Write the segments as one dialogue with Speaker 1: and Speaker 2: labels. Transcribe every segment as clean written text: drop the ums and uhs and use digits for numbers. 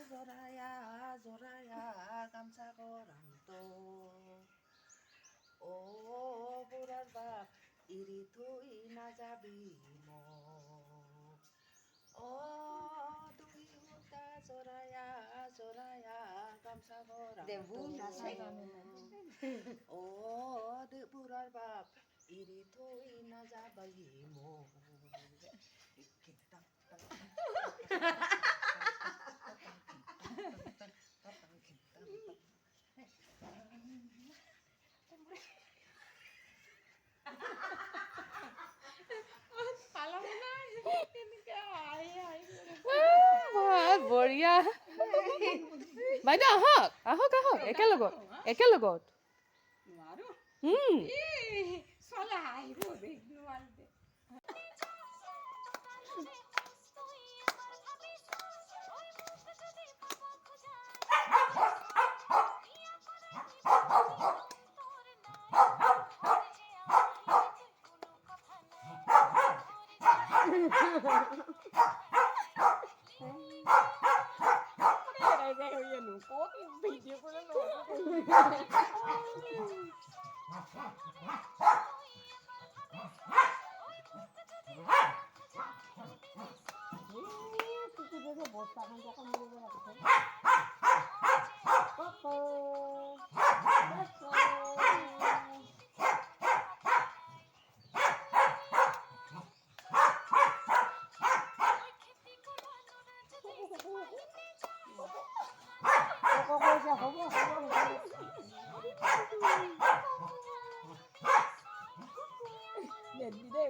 Speaker 1: জৰায়া জৰায়া গামছা গৰমটো বুঢ়াৰ বাপ এৰি থৈ নাযাবি মোক দুই সূতা জৰায়া জৰায়া গামছা গৰমটো বুঢ়াৰ বাপ এৰি থৈ নাযাবি মোক
Speaker 2: বঢ়িয়া বাইদেউ আহক আহক আহক একেলগত একেলগত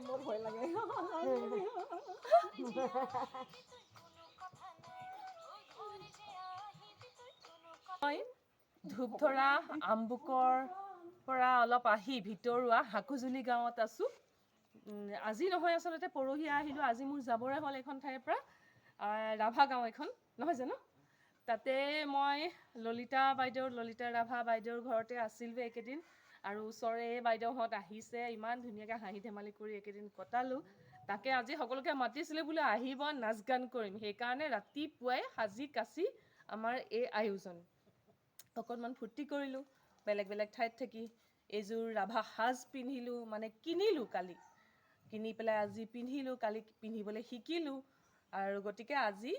Speaker 3: মোৰ ভয় লাগে
Speaker 2: মই ধূপধৰা আমবুকৰ পৰা অলপ আহি ভিতৰুৱা হাকুজুলি গাঁৱত আছোঁ আজি নহয় আচলতে পৰহি আহিলোঁ আজি মোৰ যাবৰে হ'ল এইখন ঠাইৰ পৰা ৰাভা গাঁও এখন নহয় জানো তাতে মই ললিতা ৰাভা বাইদেউৰ ঘৰতে আছিলোঁ এইকেইদিন আৰু ওচৰে বাইদেউহঁত আহিছে ইমান ধুনীয়াকৈ হাঁহি ধেমালি কৰি এইকেইদিন কটালোঁ তাকে আজি সকলোকে মাতিছিলে বোলে আহিব নাচ গান কৰিম সেইকাৰণে ৰাতিপুৱাই সাজি কাচি আমাৰ এই আয়োজন অকণমান ফূৰ্তি কৰিলোঁ বেলেগ বেলেগ ঠাইত থাকি এইযোৰ ৰাভা সাজ পিন্ধিলোঁ মানে কিনিলোঁ কালি কিনি পেলাই আজি পিন্ধিলোঁ কালি পিন্ধিবলৈ শিকিলোঁ আৰু গতিকে আজি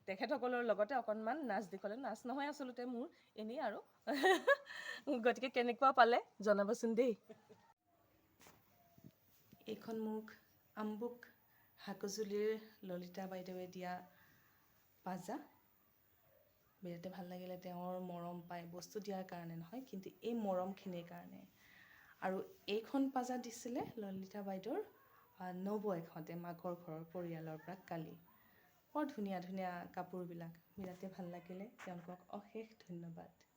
Speaker 2: তেখেতসকলৰ লগতে অকণমান নাচ দেখুৱালে নাচ নহয় আচলতে মোৰ এনেই আৰু গতিকে কেনেকুৱা পালে জনাবচোন দেই এইখন মোক আমবুক হাকুজুলিৰ ললিতা বাইদেৱে দিয়া পাজা বিৰাটে ভাল লাগিলে তেওঁৰ মৰম পায় বস্তু দিয়াৰ কাৰণে নহয় কিন্তু এই মৰমখিনিৰ কাৰণে আৰু এইখন পাজা দিছিলে ললিতা বাইদেউৰ নবৌয়েকহঁতে মাকৰ ঘৰৰ পৰিয়ালৰ পৰা কালি বৰ ধুনীয়া ধুনীয়া কাপোৰবিলাক বিৰাটে ভাল লাগিলে তেওঁলোকক অশেষ ধন্যবাদ